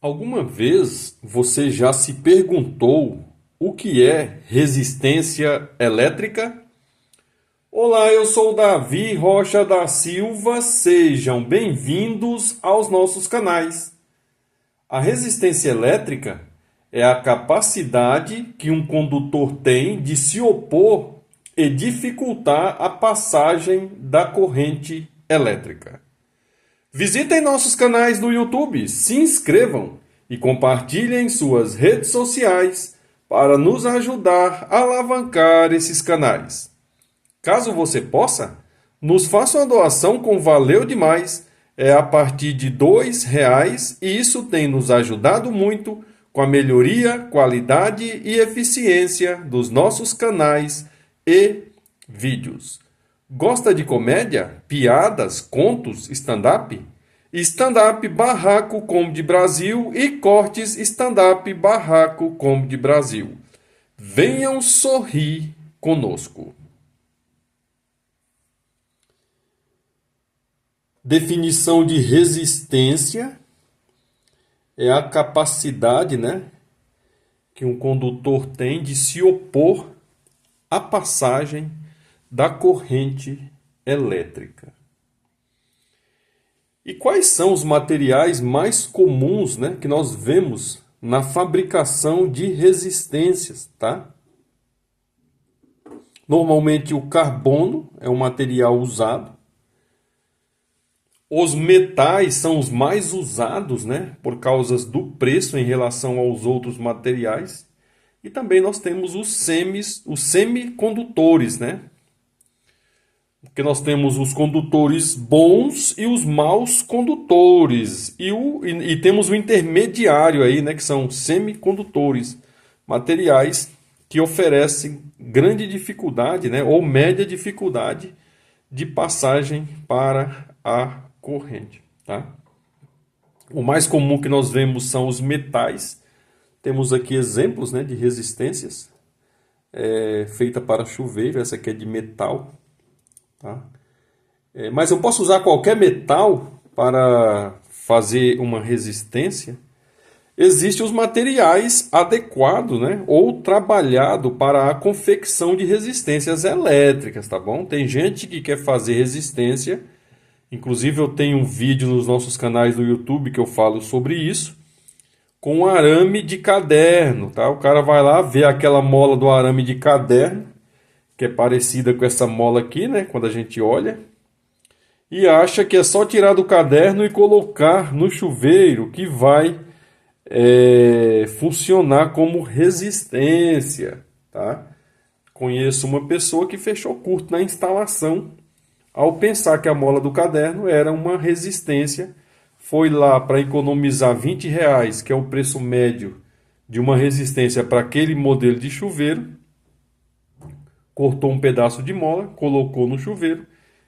Alguma vez você já se perguntou o que é resistência elétrica? Olá, eu sou o Davi Rocha da Silva, sejam bem-vindos aos nossos canais. A resistência elétrica é a capacidade que um condutor tem de se opor e dificultar a passagem da corrente elétrica. Visitem nossos canais no YouTube, se inscrevam e compartilhem suas redes sociais para nos ajudar a alavancar esses canais. Caso você possa, nos faça uma doação com valeu demais, é a partir de R$ 2 e isso tem nos ajudado muito com a melhoria, qualidade e eficiência dos nossos canais e vídeos. Gosta de comédia, piadas, contos, stand-up? Stand-up Barraco Comedy Brasil e cortes stand-up Barraco Comedy Brasil. Venham sorrir conosco. Definição de resistência é a capacidade, que um condutor tem de se opor à passagem da corrente elétrica. E quais são os materiais mais comuns, que nós vemos na fabricação de resistências, tá? Normalmente o carbono é um material usado. Os metais são os mais usados, por causa do preço em relação aos outros materiais. E também nós temos os semicondutores, Porque nós temos os condutores bons e os maus condutores. E temos o intermediário aí, que são semicondutores, materiais que oferecem grande dificuldade, ou média dificuldade de passagem para a corrente, tá? O mais comum que nós vemos são os metais. Temos aqui exemplos, de resistências feita para chuveiro. Essa aqui é de metal. Tá? Mas eu posso usar qualquer metal para fazer uma resistência? Existem os materiais adequados, ou trabalhado para a confecção de resistências elétricas, tá bom? Tem gente que quer fazer resistência, inclusive eu tenho um vídeo nos nossos canais do YouTube que eu falo sobre isso, com arame de caderno, tá? O cara vai lá, vê aquela mola do arame de caderno, que é parecida com essa mola aqui, quando a gente olha, e acha que é só tirar do caderno e colocar no chuveiro que vai funcionar como resistência, tá? Conheço uma pessoa que fechou curto na instalação ao pensar que a mola do caderno era uma resistência, foi lá para economizar R$ 20, que é o preço médio de uma resistência para aquele modelo de chuveiro, cortou um pedaço de mola, colocou no chuveiro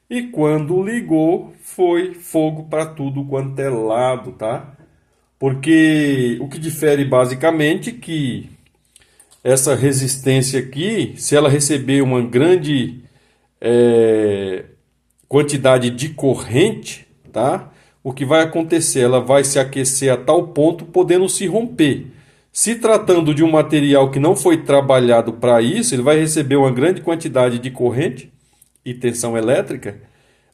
e quando ligou foi fogo para tudo quanto é lado, tá? Porque o que difere basicamente é que essa resistência aqui, se ela receber uma grande quantidade de corrente, tá? O que vai acontecer? Ela vai se aquecer a tal ponto, podendo se romper. Se tratando de um material que não foi trabalhado para isso, ele vai receber uma grande quantidade de corrente e tensão elétrica,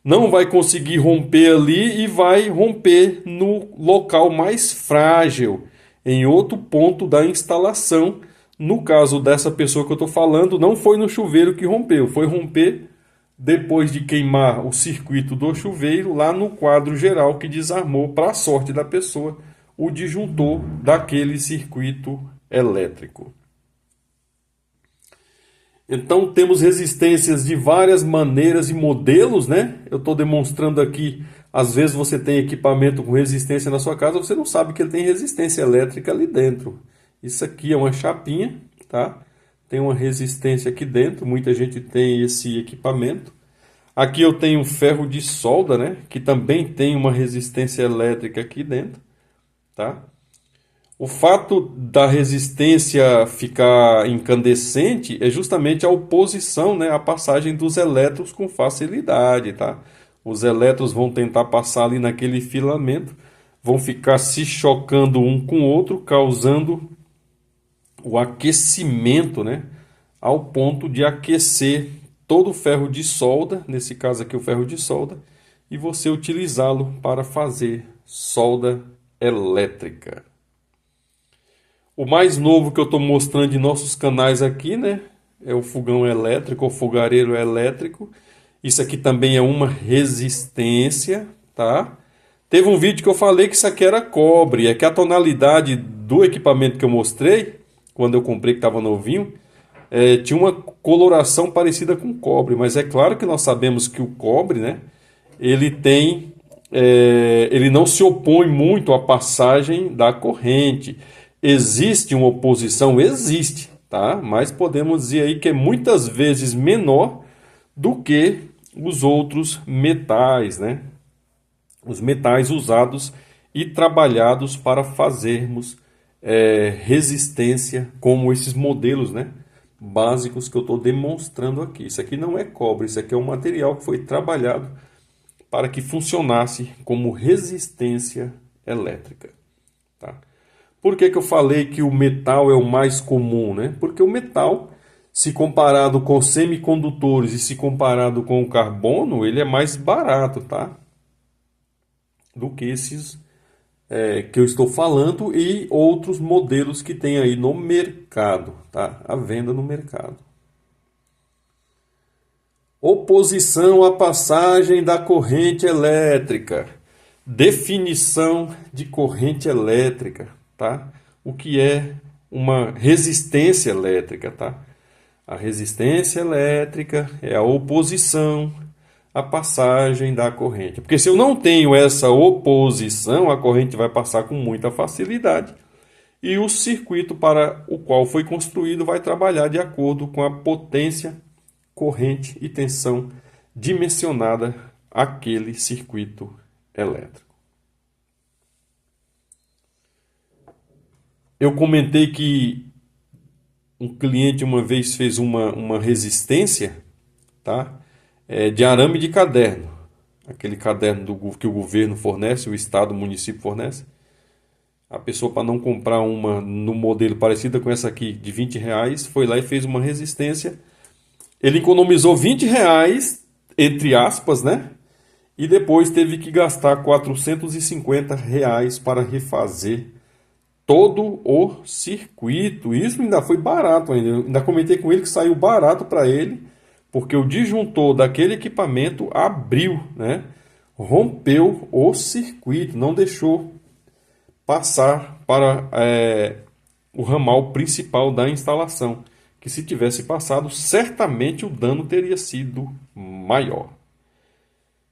não vai conseguir romper ali e vai romper no local mais frágil, em outro ponto da instalação. No caso dessa pessoa que eu estou falando, não foi no chuveiro que rompeu, foi romper depois de queimar o circuito do chuveiro lá no quadro geral que desarmou, para a sorte da pessoa, o disjuntor daquele circuito elétrico. Então temos resistências de várias maneiras e modelos, Eu estou demonstrando aqui, às vezes você tem equipamento com resistência na sua casa, você não sabe que ele tem resistência elétrica ali dentro. Isso aqui é uma chapinha, tá? Tem uma resistência aqui dentro, muita gente tem esse equipamento. Aqui eu tenho um ferro de solda, que também tem uma resistência elétrica aqui dentro. Tá? O fato da resistência ficar incandescente é justamente a oposição, à passagem dos elétrons com facilidade, tá? Os elétrons vão tentar passar ali naquele filamento, vão ficar se chocando um com o outro, causando o aquecimento, né? Ao ponto de aquecer todo o ferro de solda, nesse caso aqui o ferro de solda, e você utilizá-lo para fazer solda elétrica. O mais novo que eu estou mostrando em nossos canais aqui, né? É o fogão elétrico, o fogareiro elétrico. Isso aqui também é uma resistência, tá? Teve um vídeo que eu falei que isso aqui era cobre. É que a tonalidade do equipamento que eu mostrei, quando eu comprei que estava novinho, tinha uma coloração parecida com cobre. Mas é claro que nós sabemos que o cobre, né? Ele não se opõe muito à passagem da corrente. Existe uma oposição? Existe, tá? Mas podemos dizer aí que é muitas vezes menor do que os outros metais, né? Os metais usados e trabalhados para fazermos resistência, como esses modelos, né? Básicos que eu estou demonstrando aqui. Isso aqui não é cobre, isso aqui é um material que foi trabalhado para que funcionasse como resistência elétrica, tá? Por que eu falei que o metal é o mais comum, né? Porque o metal, se comparado com semicondutores e se comparado com o carbono, ele é mais barato, tá? Do que esses que eu estou falando e outros modelos que tem aí no mercado, tá? À venda no mercado. Oposição à passagem da corrente elétrica. Definição de corrente elétrica, tá? O que é uma resistência elétrica, tá? A resistência elétrica é a oposição à passagem da corrente. Porque se eu não tenho essa oposição, a corrente vai passar com muita facilidade e o circuito para o qual foi construído vai trabalhar de acordo com a potência, corrente e tensão dimensionada àquele circuito elétrico. Eu comentei que um cliente uma vez fez uma resistência, tá? De arame de caderno. Aquele caderno que o governo fornece, o estado, o município fornece. A pessoa, para não comprar uma no modelo parecida com essa aqui, de R$20, foi lá e fez uma resistência. Ele economizou R$20, entre aspas, né? E depois teve que gastar R$450 para refazer todo o circuito. Isso ainda foi barato ainda. Eu ainda comentei com ele que saiu barato para ele, porque o disjuntor daquele equipamento abriu, né? Rompeu o circuito, não deixou passar para o ramal principal da instalação, que se tivesse passado, certamente o dano teria sido maior.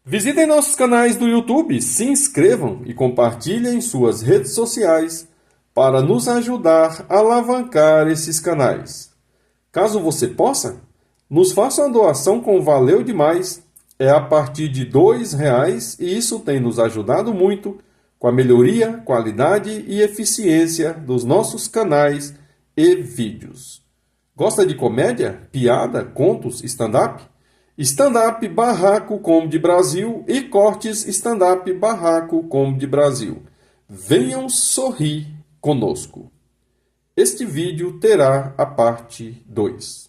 Visitem nossos canais do YouTube, se inscrevam e compartilhem em suas redes sociais para nos ajudar a alavancar esses canais. Caso você possa, nos faça uma doação com Valeu Demais, é a partir de R$2 e isso tem nos ajudado muito com a melhoria, qualidade e eficiência dos nossos canais e vídeos. Gosta de comédia, piada, contos, stand-up? Stand-up Barraco Comedy Brasil e cortes Stand-up Barraco Comedy Brasil. Venham sorrir conosco. Este vídeo terá a parte 2.